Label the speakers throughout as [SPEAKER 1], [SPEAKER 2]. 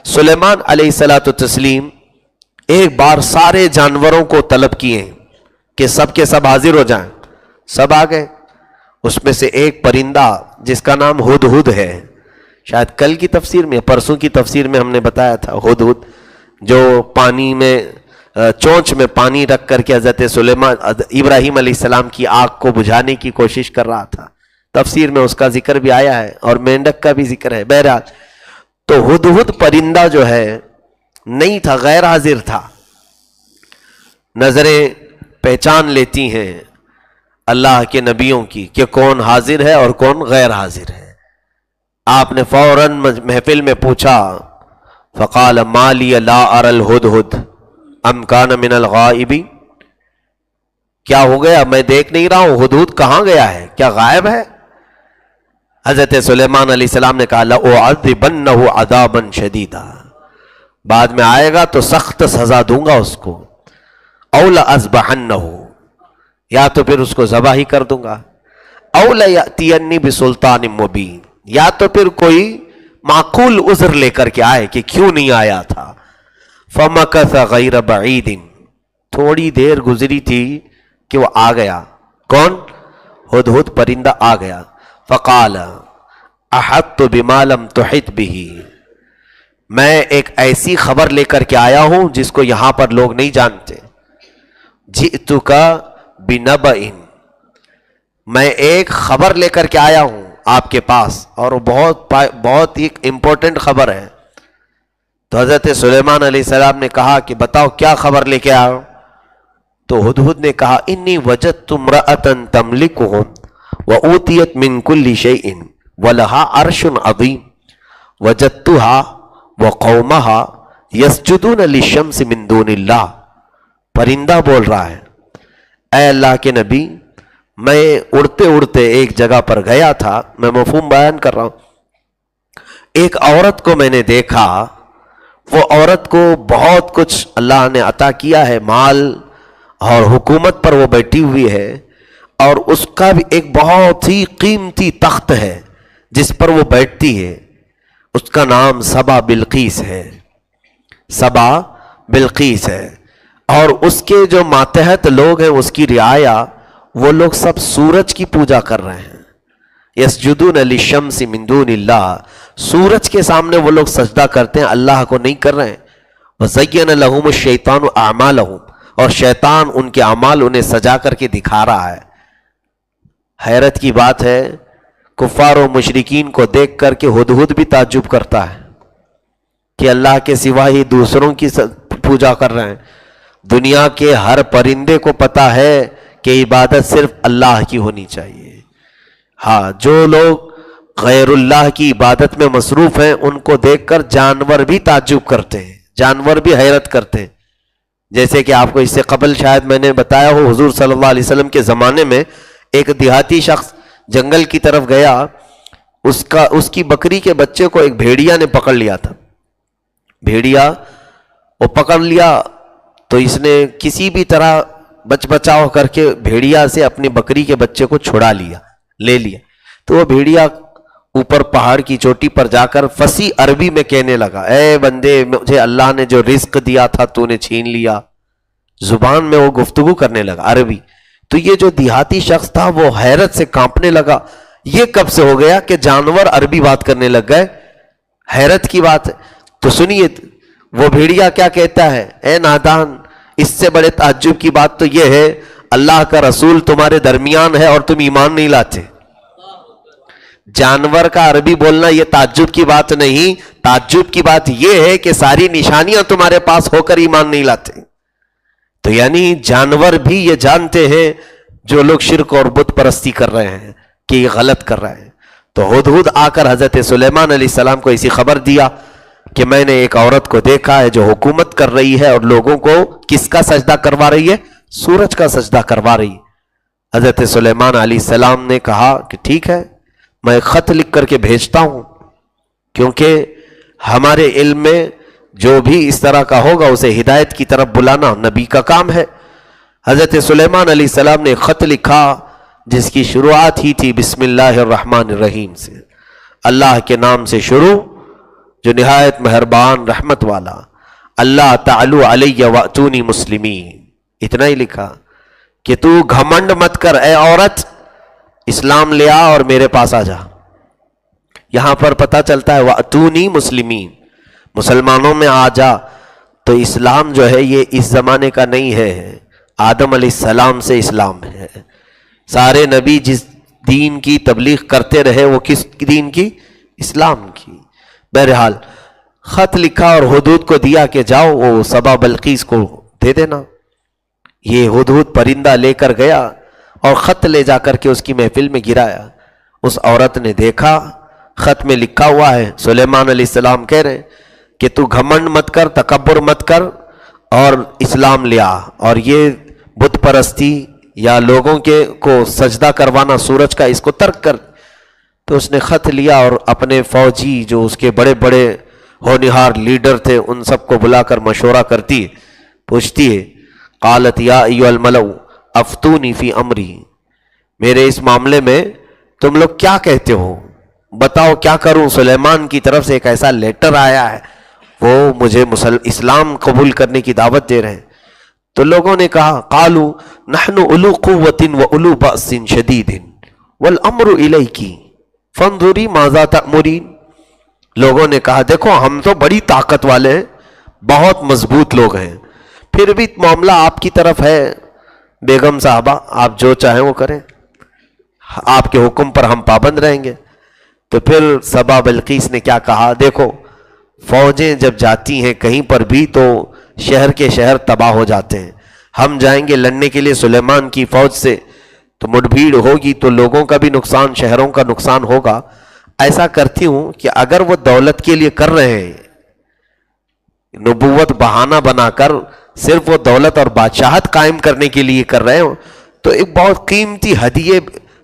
[SPEAKER 1] سلیمان علیہ الصلوۃ والتسلیم ایک بار سارے جانوروں کو طلب کیے کہ سب کے سب حاضر ہو جائیں. سب آ گئے. اس میں سے ایک پرندہ جس کا نام ہدہد ہے، شاید کل کی تفسیر میں پرسوں کی تفسیر میں ہم نے بتایا تھا، ہدہد جو پانی میں چونچ میں پانی رکھ کر کے حضرت سلیمان ابراہیم علیہ السلام کی آگ کو بجھانے کی کوشش کر رہا تھا. تفسیر میں اس کا ذکر بھی آیا ہے اور مینڈک کا بھی ذکر ہے. بہرحال تو ہدہد پرندہ جو ہے نہیں تھا، غیر حاضر تھا. نظریں پہچان لیتی ہیں اللہ کے نبیوں کی کہ کون حاضر ہے اور کون غیر حاضر ہے. آپ نے فوراً محفل میں پوچھا، فقال ما لی لا اری الہدہد ام کان من الغائبین، کیا ہو گیا میں دیکھ نہیں رہا ہوں، ہدہد کہاں گیا ہے، کیا غائب ہے؟ حضرت سلیمان علیہ السلام نے کہا لأعذبنہ عذابا شدیدا، بعد میں آئے گا تو سخت سزا دوں گا اس کو، او لأذبحنہ، یا تو پھر اس کو ذبح ہی کر دوں گا، او لیأتینی بسلطان مبین، یا تو پھر کوئی معقول عذر لے کر کے آئے کہ کیوں نہیں آیا تھا. فمکث غیر بعید، تھوڑی دیر گزری تھی کہ وہ آ گیا. کون؟ ہدہد پرندہ آ گیا. فقال احطت بما لم تحط به، میں ایک ایسی خبر لے کر کے آیا ہوں جس کو یہاں پر لوگ نہیں جانتے. جئتک بنبأ، میں ایک خبر لے کر کے آیا ہوں آپ کے پاس، اور وہ بہت ہی امپورٹنٹ خبر ہے. تو حضرت سلیمان علیہ السلام نے کہا کہ بتاؤ کیا خبر لے کے آؤ؟ تو ہدہد نے کہا انی وجدت امرأة تملکهم وأوتیت من کل شیء ولها عرش عظیم وجدتها وقومها یسجدون للشمس من دون اللہ. پرندہ بول رہا ہے، اے اللہ کے نبی، میں اڑتے اڑتے ایک جگہ پر گیا تھا، میں مفہوم بیان کر رہا ہوں، ایک عورت کو میں نے دیکھا، وہ عورت کو بہت کچھ اللہ نے عطا کیا ہے، مال اور حکومت پر وہ بیٹھی ہوئی ہے، اور اس کا بھی ایک بہت ہی قیمتی تخت ہے جس پر وہ بیٹھتی ہے. اس کا نام سبا بلقیس ہے، سبا بلقیس ہے. اور اس کے جو ماتحت لوگ ہیں، اس کی رعایا، وہ لوگ سب سورج کی پوجا کر رہے ہیں. یسجدون للشمس من دون اللہ، سورج کے سامنے وہ لوگ سجدہ کرتے ہیں، اللہ کو نہیں کر رہے ہیں. وزین لہم الشیطان اعمالہم، اور شیطان ان کے اعمال انہیں سجا کر کے دکھا رہا ہے. حیرت کی بات ہے، کفار و مشرکین کو دیکھ کر کے ہدہد بھی تعجب کرتا ہے کہ اللہ کے سوا ہی دوسروں کی پوجا کر رہے ہیں. دنیا کے ہر پرندے کو پتا ہے کہ عبادت صرف اللہ کی ہونی چاہیے. ہاں، جو لوگ غیر اللہ کی عبادت میں مصروف ہیں ان کو دیکھ کر جانور بھی تعجب کرتے ہیں، جانور بھی حیرت کرتے ہیں. جیسے کہ آپ کو اس سے قبل شاید میں نے بتایا ہو، حضور صلی اللہ علیہ وسلم کے زمانے میں ایک دیہاتی شخص جنگل کی طرف گیا، اس کی بکری کے بچے کو ایک بھیڑیا نے پکڑ لیا تھا. بھیڑیا وہ پکڑ لیا تو اس نے کسی بھی طرح بچاؤ کر کے بھیڑیا سے اپنی بکری کے بچے کو چھڑا لیا، لے لیا. تو وہ بھیڑیا اوپر پہاڑ کی چوٹی پر جا کر فصیح عربی میں کہنے لگا، اے بندے، مجھے اللہ نے جو رزق دیا تھا تو نے چھین لیا. زبان میں وہ گفتگو کرنے لگا عربی. تو یہ جو دیہاتی شخص تھا وہ حیرت سے کانپنے لگا، یہ کب سے ہو گیا کہ جانور عربی بات کرنے لگ گئے؟ حیرت کی بات ہے. تو سنیے وہ بھیڑیا کیا کہتا ہے، اے نادان، اس سے بڑے تعجب کی بات تو یہ ہے اللہ کا رسول تمہارے درمیان ہے اور تم ایمان نہیں لاتے. جانور کا عربی بولنا یہ تعجب کی بات نہیں، تعجب کی بات یہ ہے کہ ساری نشانیاں تمہارے پاس ہو کر ایمان نہیں لاتے. تو یعنی جانور بھی یہ جانتے ہیں جو لوگ شرک اور بت پرستی کر رہے ہیں کہ یہ غلط کر رہے ہیں. تو ہدہد آ کر حضرت سلیمان علیہ السلام کو اسی خبر دیا کہ میں نے ایک عورت کو دیکھا ہے جو حکومت کر رہی ہے اور لوگوں کو کس کا سجدہ کروا رہی ہے؟ سورج کا سجدہ کروا رہی ہے. حضرت سلیمان علیہ السلام نے کہا کہ ٹھیک ہے، میں خط لکھ کر کے بھیجتا ہوں، کیونکہ ہمارے علم میں جو بھی اس طرح کا ہوگا اسے ہدایت کی طرف بلانا نبی کا کام ہے. حضرت سلیمان علیہ السلام نے خط لکھا جس کی شروعات ہی تھی بسم اللہ الرحمن الرحیم سے، اللہ کے نام سے شروع جو نہایت مہربان رحمت والا، اللہ تعالو علیہ واتونی مسلمین، اتنا ہی لکھا کہ تو گھمنڈ مت کر اے عورت، اسلام لے آ اور میرے پاس آ جا۔ یہاں پر پتہ چلتا ہے واتونی مسلمین، مسلمانوں میں آ جا۔ تو اسلام جو ہے یہ اس زمانے کا نہیں ہے، آدم علیہ السلام سے اسلام ہے۔ سارے نبی جس دین کی تبلیغ کرتے رہے وہ کس دین کی؟ اسلام کی۔ بہرحال خط لکھا اور ہدہد کو دیا کہ جاؤ وہ سبا بلقیس کو دے دینا۔ یہ ہدہد پرندہ لے کر گیا اور خط لے جا کر کے اس کی محفل میں گرایا۔ اس عورت نے دیکھا خط میں لکھا ہوا ہے، سلیمان علیہ السلام کہہ رہے ہیں کہ تو گھمنڈ مت کر، تکبر مت کر اور اسلام لیا، اور یہ بت پرستی یا لوگوں کے کو سجدہ کروانا سورج کا، اس کو ترک کر۔ تو اس نے خط لیا اور اپنے فوجی جو اس کے بڑے بڑے ہونہار لیڈر تھے ان سب کو بلا کر مشورہ کرتی ہے، پوچھتی ہے، قالت یا ایھا الملأ افتونی فی امری، میرے اس معاملے میں تم لوگ کیا کہتے ہو، بتاؤ کیا کروں؟ سلیمان کی طرف سے ایک ایسا لیٹر آیا ہے، وہ مجھے اسلام قبول کرنے کی دعوت دے رہے ہیں۔ تو لوگوں نے کہا قالوا نحن اولو قوۃ واولو بأس شدید والامر الیک فانظری ماذا تأمرین۔ لوگوں نے کہا دیکھو ہم تو بڑی طاقت والے ہیں، بہت مضبوط لوگ ہیں، پھر بھی معاملہ آپ کی طرف ہے، بیگم صاحبہ آپ جو چاہیں وہ کریں، آپ کے حکم پر ہم پابند رہیں گے۔ تو پھر سبا بلقیس نے کیا کہا، دیکھو فوجیں جب جاتی ہیں کہیں پر بھی تو شہر کے شہر تباہ ہو جاتے ہیں، ہم جائیں گے لڑنے کے لیے سلیمان کی فوج سے تو مٹ بھیڑ ہوگی تو لوگوں کا بھی نقصان، شہروں کا نقصان ہوگا۔ ایسا کرتی ہوں کہ اگر وہ دولت کے لیے کر رہے ہیں، نبوت بہانہ بنا کر صرف وہ دولت اور بادشاہت قائم کرنے کے لیے کر رہے ہوں تو ایک بہت قیمتی ہدیے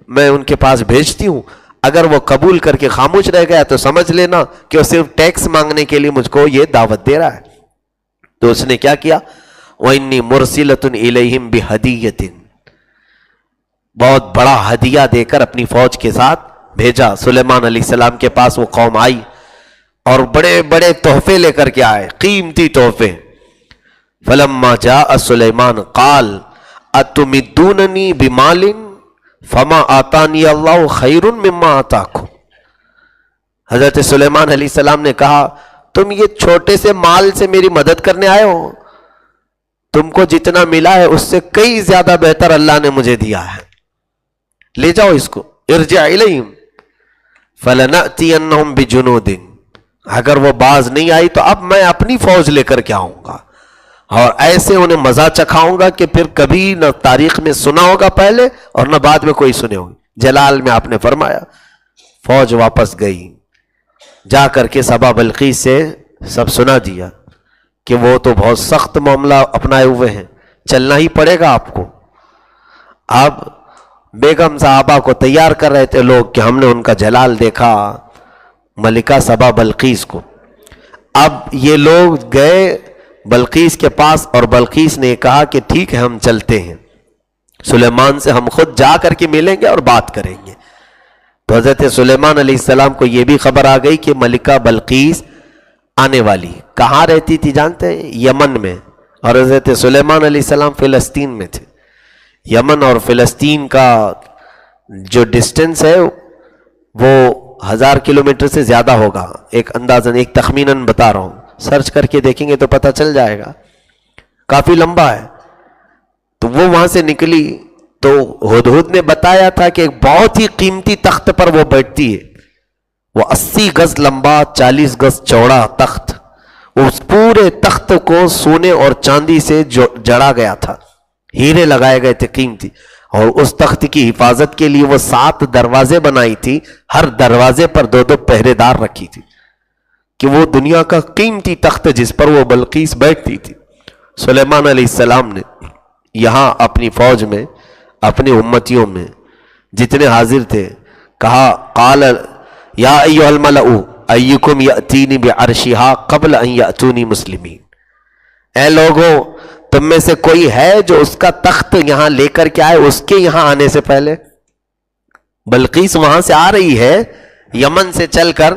[SPEAKER 1] میں ان کے پاس بھیجتی ہوں، اگر وہ قبول کر کے خاموش رہ گیا تو سمجھ لینا کہ وہ صرف ٹیکس مانگنے کے لیے مجھ کو یہ دعوت دے رہا ہے۔ تو اس نے کیا کیا، وَإِنِّي مُرْسِلَةٌ إِلَيْهِمْ بِهَدِيَّةٍ، بہت بڑا ہدیہ دے کر اپنی فوج کے ساتھ بھیجا۔ سلیمان علیہ السلام کے پاس وہ قوم آئی اور بڑے بڑے تحفے لے کر کے آئے، قیمتی تحفے۔ فَلَمَّا جَاءَ سُلَيْمَانُ قَالَ أَتُمِدُّونَنِي بِمَالٍ فَمَا آتَانِيَ اللَّهُ خَيْرٌ مِّمَّا آتَاكُمْ۔ حضرت سلیمان علیہ السلام نے کہا تم یہ چھوٹے سے مال سے میری مدد کرنے آئے ہو، تم کو جتنا ملا ہے اس سے کئی زیادہ بہتر اللہ نے مجھے دیا ہے، لے جاؤ اس کو، ارجع الیہم فلنأتینہم بجنود، اگر وہ باز نہیں آئی تو اب میں اپنی فوج لے کر کے آؤں گا اور ایسے انہیں مزہ چکھاؤں گا کہ پھر کبھی نہ تاریخ میں سنا ہوگا پہلے اور نہ بعد میں کوئی سنے ہوگی۔ جلال میں آپ نے فرمایا۔ فوج واپس گئی، جا کر کے سبا بلقیس سے سب سنا دیا کہ وہ تو بہت سخت معاملہ اپنائے ہوئے ہیں، چلنا ہی پڑے گا آپ کو۔ اب بیگم صاحبہ کو تیار کر رہے تھے لوگ کہ ہم نے ان کا جلال دیکھا، ملکہ سبا بلقیس کو۔ اب یہ لوگ گئے بلقیس کے پاس اور بلقیس نے کہا کہ ٹھیک ہے ہم چلتے ہیں، سلیمان سے ہم خود جا کر کے ملیں گے اور بات کریں گے۔ تو حضرت سلیمان علیہ السلام کو یہ بھی خبر آ گئی کہ ملکہ بلقیس آنے والی۔ کہاں رہتی تھی جانتے ہیں؟ یمن میں، اور حضرت سلیمان علیہ السلام فلسطین میں تھے۔ یمن اور فلسطین کا جو ڈسٹنس ہے وہ 1000 کلومیٹر سے زیادہ ہوگا، ایک اندازاً، ایک تخمیناً بتا رہا ہوں، سرچ کر کے دیکھیں گے تو پتہ چل جائے گا، کافی لمبا ہے۔ تو وہ وہاں سے نکلی تو ہدہد نے بتایا تھا کہ ایک بہت ہی قیمتی تخت پر وہ بیٹھتی ہے، وہ 80 گز لمبا 40 گز چوڑا تخت، اس پورے تخت کو سونے اور چاندی سے جڑا گیا تھا، ہیرے لگائے گئے تھے قیمتی، اور اس تخت کی حفاظت کے لیے وہ 7 دروازے بنائی تھی، ہر دروازے پر 2 پہرے دار رکھی تھی کہ وہ دنیا کا قیمتی تخت جس پر وہ بلقیس بیٹھتی تھی۔ سلیمان علیہ السلام نے یہاں اپنی فوج میں، اپنی امتیوں میں جتنے حاضر تھے کہا، قال یا ایھا الملأ ایکم یأتینی بعرشہا قبل ان یأتونی مسلمین، اے لوگوں تم میں سے کوئی ہے جو اس کا تخت یہاں لے کر کے آئے اس کے یہاں آنے سے پہلے؟ بلقیس وہاں سے آ رہی ہے یمن سے چل کر،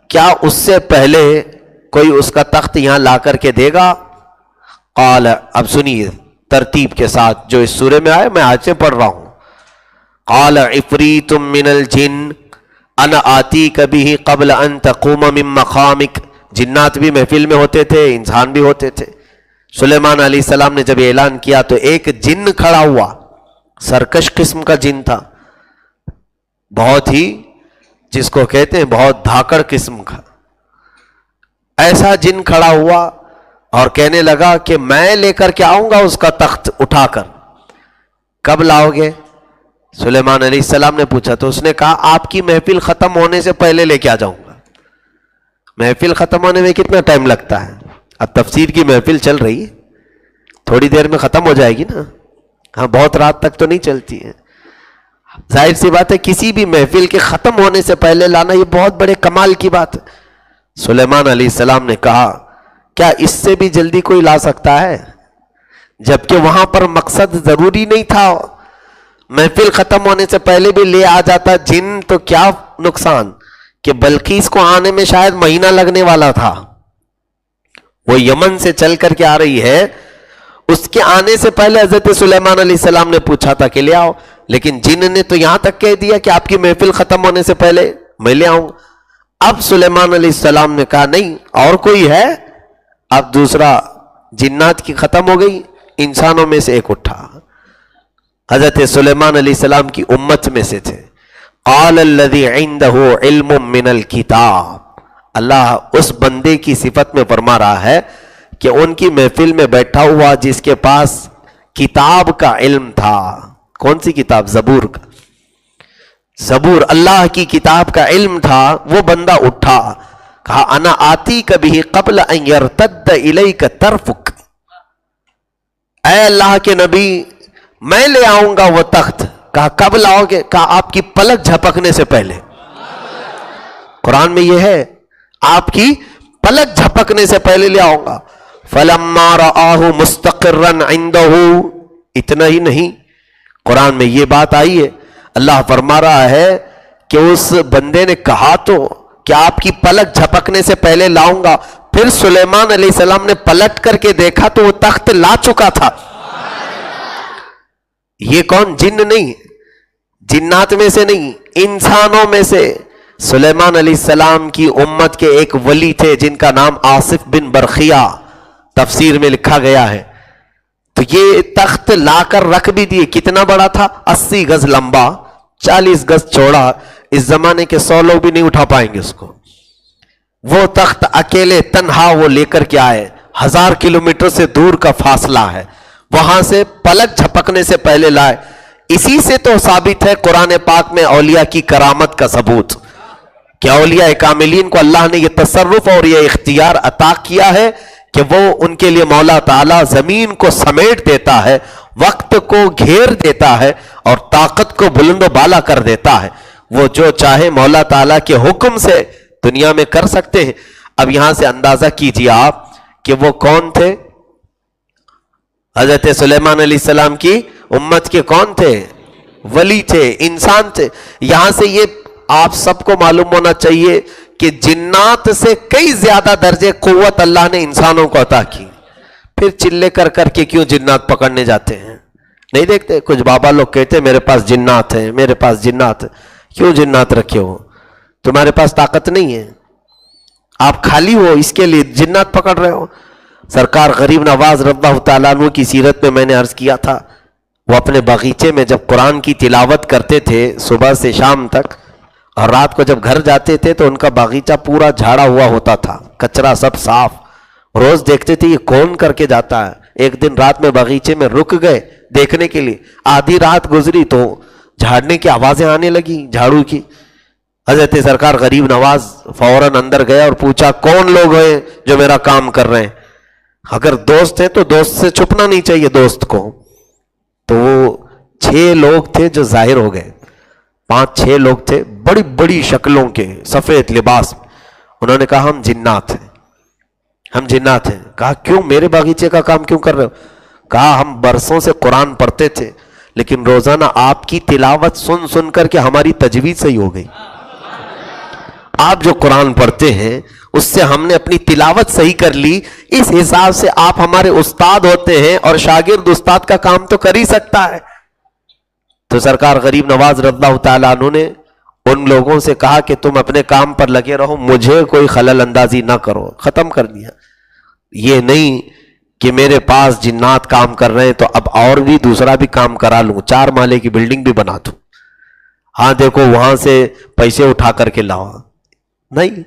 [SPEAKER 1] کیا اس سے پہلے کوئی اس کا تخت یہاں لا کر کے دے گا؟ قال، اب سنیے ترتیب کے ساتھ جو اس سورے میں آئے، میں آج سے پڑھ رہا ہوں. قال عفریت من الجن انا آتیک بہ قبل ان تقوم من مقامک. جنات بھی محفل میں ہوتے تھے، انسان بھی ہوتے تھے. سلیمان علیہ السلام نے جب اعلان کیا تو ایک جن کھڑا ہوا، سرکش قسم کا جن تھا، بہت ہی جس کو کہتے ہیں بہت دھاکڑ قسم کا. ایسا جن کھڑا ہوا اور کہنے لگا کہ میں لے کر کے آؤں گا اس کا تخت اٹھا کر. کب لاؤ گے؟ سلیمان علیہ السلام نے پوچھا تو اس نے کہا آپ کی محفل ختم ہونے سے پہلے لے کے آ جاؤں گا. محفل ختم ہونے میں کتنا ٹائم لگتا ہے؟ اب تفسیر کی محفل چل رہی ہے، تھوڑی دیر میں ختم ہو جائے گی نا. ہاں، بہت رات تک تو نہیں چلتی ہے. ظاہر سی بات ہے کسی بھی محفل کے ختم ہونے سے پہلے لانا یہ بہت بڑے کمال کی بات ہے. سلیمان علیہ السلام نے کہا کیا اس سے بھی جلدی کوئی لا سکتا ہے؟ جبکہ وہاں پر مقصد ضروری نہیں تھا، محفل ختم ہونے سے پہلے بھی لے آ جاتا جن تو کیا نقصان کہ بلقیس کو آنے میں شاید مہینہ لگنے والا تھا. وہ یمن سے چل کر کے آ رہی ہے، اس کے آنے سے پہلے حضرت سلیمان علیہ السلام نے پوچھا تھا کہ لے آؤ، لیکن جن نے تو یہاں تک کہہ دیا کہ آپ کی محفل ختم ہونے سے پہلے میں لے آؤں. اب سلیمان علیہ السلام نے کہا نہیں اور کوئی ہے؟ اب دوسرا جنات کی ختم ہو گئی، انسانوں میں سے ایک اٹھا، حضرت سلیمان علیہ السلام کی امت میں سے تھے. قال الذی عنده علم من الکتاب. اللہ اس بندے کی صفت میں فرما رہا ہے کہ ان کی محفل میں بیٹھا ہوا جس کے پاس کتاب کا علم تھا. کون سی کتاب؟ زبور کا. زبور، اللہ کی کتاب کا علم تھا. وہ بندہ اٹھا، کہا انا آتی کبھی قبل ان یرتد الیک طرفک. اے اللہ کے نبی میں لے آؤں گا وہ تخت. کہا کب لاؤ گے؟ کہا آپ کی پلک جھپکنے سے پہلے. قرآن میں یہ ہے آپ کی پلک جھپکنے سے پہلے لے آؤں گا. فلما رآہ مستقرا عنده. اتنا ہی نہیں، قرآن میں یہ بات آئی ہے، اللہ فرما رہا ہے کہ اس بندے نے کہا تو کہ آپ کی پلک جھپکنے سے پہلے لاؤں گا. پھر سلیمان علیہ السلام نے پلٹ کر کے دیکھا تو وہ تخت لا چکا تھا. یہ کون؟ جن نہیں، جنات میں سے نہیں، انسانوں میں سے. سلیمان علیہ السلام کی امت کے ایک ولی تھے جن کا نام آصف بن برخیہ، تفسیر میں لکھا گیا ہے. تو یہ تخت لا کر رکھ بھی دیے. کتنا بڑا تھا؟ 80 گز لمبا، 40 گز چوڑا. اس زمانے کے 100 لوگ بھی نہیں اٹھا پائیں گے اس کو. وہ تخت اکیلے تنہا وہ لے کر کے آئے. 1000 کلومیٹر سے دور کا فاصلہ ہے، وہاں سے پلک جھپکنے سے پہلے لائے. اسی سے تو ثابت ہے قرآن پاک میں اولیاء کی کرامت کا ثبوت کہ اولیاء کاملین کو اللہ نے یہ تصرف اور یہ اختیار عطا کیا ہے کہ وہ ان کے لیے مولا تعالیٰ زمین کو سمیٹ دیتا ہے، وقت کو گھیر دیتا ہے اور طاقت کو بلند و بالا کر دیتا ہے. وہ جو چاہے مولا تعالیٰ کے حکم سے دنیا میں کر سکتے ہیں. اب یہاں سے اندازہ کیجیے آپ کہ وہ کون تھے؟ حضرت سلیمان علیہ السلام کی امت کے کون تھے؟ ولی تھے، انسان تھے. یہاں سے یہ آپ سب کو معلوم ہونا چاہیے کہ جنات سے کئی زیادہ درجے قوت اللہ نے انسانوں کو عطا کی. پھر چلے کر کر کے کیوں جنات پکڑنے جاتے ہیں؟ نہیں دیکھتے کچھ بابا لوگ کہتے ہیں میرے پاس جنات ہیں، میرے پاس جنات ہیں. کیوں جنات رکھے ہو؟ تمہارے پاس طاقت نہیں ہے، آپ خالی ہو، اس کے لیے جنات پکڑ رہے ہو. سرکار غریب نواز رضی اللہ تعالیٰ عنہ کی سیرت میں نے عرض کیا تھا، وہ اپنے باغیچے میں جب قرآن کی تلاوت کرتے تھے صبح سے شام تک، اور رات کو جب گھر جاتے تھے تو ان کا باغیچہ پورا جھاڑا ہوا ہوتا تھا، کچرا سب صاف. روز دیکھتے تھے یہ کون کر کے جاتا ہے. ایک دن رات میں باغیچے میں رک گئے دیکھنے کے لیے. آدھی رات گزری تو جھاڑنے کی آوازیں آنے لگی، جھاڑو کی. حضرت سرکار غریب نواز فوراً اندر گیا اور پوچھا کون لوگ ہیں جو میرا کام کر رہے ہیں؟ اگر دوست ہے تو دوست سے چھپنا نہیں چاہیے دوست کو. تو وہ 6 لوگ تھے جو ظاہر ہو گئے، 5-6 لوگ تھے بڑی بڑی شکلوں کے، سفید لباس. انہوں نے کہا ہم جنات ہیں، ہم جنات ہیں. کہا کیوں؟ میرے باغیچے کا کام کیوں کر رہے ہو؟ کہا ہم برسوں سے قرآن پڑھتے تھے لیکن روزانہ آپ کی تلاوت سن سن کر کے ہماری تجوید صحیح ہو گئی. آپ جو قرآن پڑھتے ہیں اس سے ہم نے اپنی تلاوت صحیح کر لی، اس حساب سے آپ ہمارے استاد ہوتے ہیں اور شاگرد استاد کا کام تو کر ہی سکتا ہے۔ تو سرکار غریب نواز رضی اللہ تعالیٰ عنہ نے ان لوگوں سے کہا کہ تم اپنے کام پر لگے رہو، مجھے کوئی خلل اندازی نہ کرو، ختم کر دیا۔ یہ نہیں کہ میرے پاس جنات کام کر رہے ہیں تو اب اور بھی دوسرا بھی کام کرا لوں، 4 مالے کی بلڈنگ بھی بنا دوں، ہاں دیکھو وہاں سے پیسے اٹھا کر کے لاؤ۔ نہیں،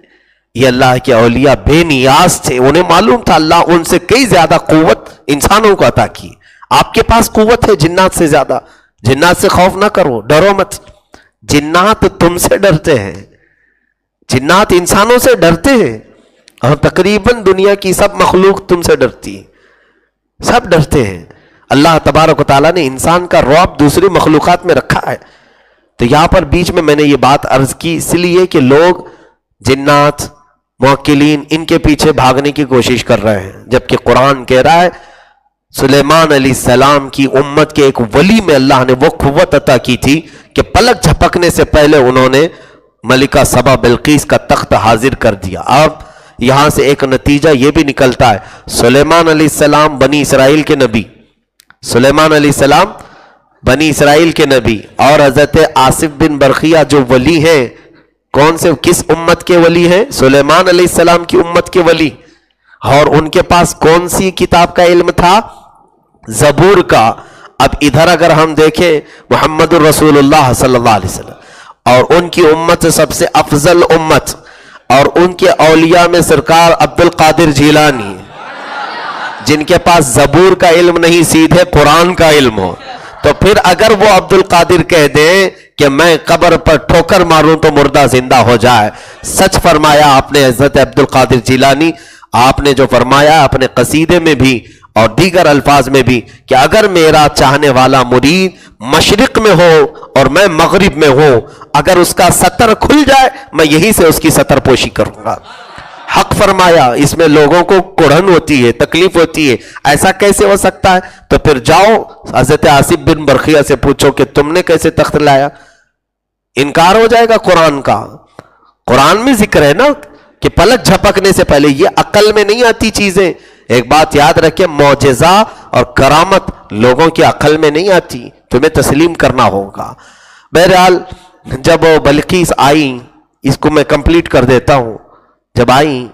[SPEAKER 1] یہ اللہ کے اولیاء بے نیاز تھے، انہیں معلوم تھا اللہ ان سے کئی زیادہ قوت انسانوں کو عطا کی۔ آپ کے پاس قوت ہے جنات سے زیادہ، جنات سے خوف نہ کرو، ڈرو مت، جنات تم سے ڈرتے ہیں، جنات انسانوں سے ڈرتے ہیں، اور تقریباً دنیا کی سب مخلوق تم سے ڈرتی ہے، سب ڈرتے ہیں۔ اللہ تبارک و تعالیٰ نے انسان کا رعب دوسری مخلوقات میں رکھا ہے۔ تو یہاں پر بیچ میں نے یہ بات عرض کی اس لیے کہ لوگ جنات، موکلین، ان کے پیچھے بھاگنے کی کوشش کر رہے ہیں، جبکہ قرآن کہہ رہا ہے سلیمان علیہ السلام کی امت کے ایک ولی میں اللہ نے وہ قوت عطا کی تھی کہ پلک جھپکنے سے پہلے انہوں نے ملکہ سبا بلقیس کا تخت حاضر کر دیا۔ اب یہاں سے ایک نتیجہ یہ بھی نکلتا ہے، سلیمان علیہ السلام بنی اسرائیل کے نبی، سلیمان علیہ السلام بنی اسرائیل کے نبی، اور حضرت آصف بن برقیہ جو ولی ہیں، کون سے کس امت کے ولی ہیں؟ سلیمان علیہ السلام کی امت کے ولی، اور ان کے پاس کون سی کتاب کا علم تھا؟ زبور کا۔ اب ادھر اگر ہم دیکھیں محمد الرسول اللہ صلی اللہ علیہ وسلم اور ان کی امت سب سے افضل امت، اور ان کے اولیاء میں سرکار عبد القادر جیلانی، جن کے پاس زبور کا علم نہیں سیدھے قرآن کا علم ہو، تو پھر اگر وہ عبد القادر کہہ دیں کہ میں قبر پر ٹھوکر ماروں تو مردہ زندہ ہو جائے، سچ فرمایا آپ نے حضرت عبد القادر جیلانی، آپ نے جو فرمایا اپنے قصیدے میں بھی اور دیگر الفاظ میں بھی کہ اگر میرا چاہنے والا مرید مشرق میں ہو اور میں مغرب میں ہوں، اگر اس کا ستر کھل جائے میں یہی سے اس کی ستر پوشی کروں گا۔ حق فرمایا، اس میں لوگوں کو کڑھن ہوتی ہے، تکلیف ہوتی ہے، ایسا کیسے ہو سکتا ہے؟ تو پھر جاؤ حضرت آصف بن برقیہ سے پوچھو کہ تم نے کیسے تخت لایا؟ انکار ہو جائے گا قرآن کا۔ قرآن میں ذکر ہے نا کہ پلک جھپکنے سے پہلے، یہ عقل میں نہیں آتی چیزیں۔ ایک بات یاد رکھیں، معجزہ اور کرامت لوگوں کی عقل میں نہیں آتی، تمہیں تسلیم کرنا ہوگا۔ بہرحال جب وہ بلقیس آئی، اس کو میں کمپلیٹ کر دیتا ہوں، جب آئی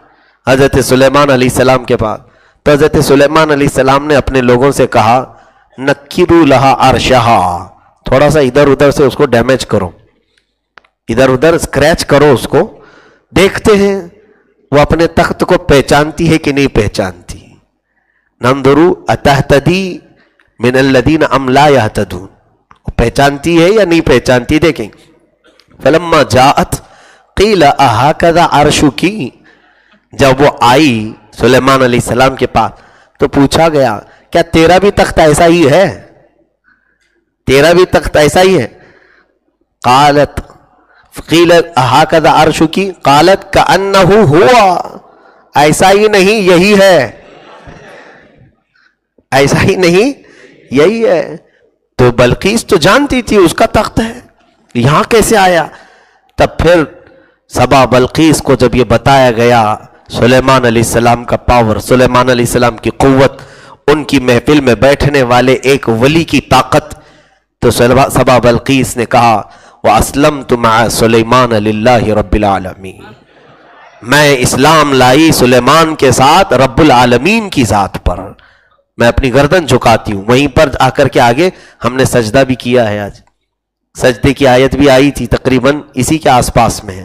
[SPEAKER 1] حضرت سلیمان علیہ السلام کے پاس، تو حضرت سلیمان علیہ السلام نے اپنے لوگوں سے کہا نکروا لہا عرشہا، تھوڑا سا ادھر ادھر سے اس کو ڈیمیج کرو، ادھر ادھر اسکریچ کرو اس کو، دیکھتے ہیں وہ اپنے تخت کو پہچانتی ہے کہ نہیں پہچانتی۔ ننظروا اتہتدی من الذین ام لا یہتدون، پہچانتی ہے یا نہیں پہچانتی، دیکھیں۔ فلما جاءت قیل اہکذا عرشکی، جب وہ آئی سلیمان علیہ السلام کے پاس تو پوچھا گیا کیا تیرا بھی تخت ایسا ہی ہے؟ تیرا بھی تخت ایسا ہی ہے؟ قالت قیل اہکذا عرشکی قالت کأنہ ہوا، ایسا ہی نہیں یہی ہے، ایسا ہی نہیں یہی ہے۔ تو بلقیس تو جانتی تھی اس کا تخت ہے، یہاں کیسے آیا؟ تب پھر سبا بلقیس کو جب یہ بتایا گیا سلیمان علیہ السلام کا پاور، سلیمان علیہ السلام کی قوت، ان کی محفل میں بیٹھنے والے ایک ولی کی طاقت، تو سبا بلقیس نے کہا وَأَسْلَمْتُ مَعَ سُلَيْمَانَ لِلَّهِ رَبِّ الْعَالَمِينَ، میں اسلام لائی سلیمان کے ساتھ رب العالمین کی ذات پر، میں اپنی گردن جھکاتی ہوں۔ وہیں پر آ کر کے آگے ہم نے سجدہ بھی کیا ہے، آج سجدے کی آیت بھی آئی تھی، تقریباً اسی کے آس پاس میں ہے۔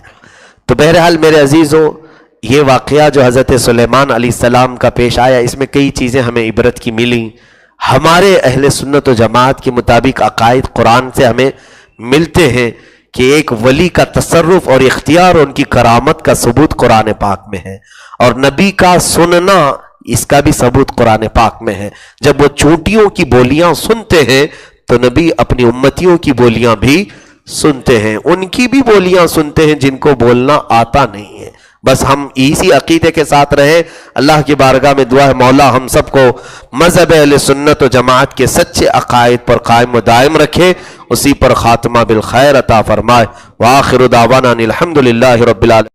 [SPEAKER 1] تو بہرحال میرے عزیزوں، یہ واقعہ جو حضرت سلیمان علیہ السلام کا پیش آیا، اس میں کئی چیزیں ہمیں عبرت کی ملی۔ ہمارے اہل سنت و جماعت کے مطابق عقائد قرآن سے ہمیں ملتے ہیں کہ ایک ولی کا تصرف اور اختیار، ان کی کرامت کا ثبوت قرآن پاک میں ہے، اور نبی کا سننا، اس کا بھی ثبوت قرآن پاک میں ہے۔ جب وہ چونٹیوں کی بولیاں سنتے ہیں تو نبی اپنی امتیوں کی بولیاں بھی سنتے ہیں، ان کی بھی بولیاں سنتے ہیں جن کو بولنا آتا نہیں ہے۔ بس ہم اسی عقیدے کے ساتھ رہیں۔ اللہ کی بارگاہ میں دعا ہے مولا ہم سب کو مذہب اہل سنت و جماعت کے سچے عقائد پر قائم و دائم رکھے، اسی پر خاتمہ بالخیر عطا فرمائے۔ وآخر دعوانا الحمدللہ رب العالمین۔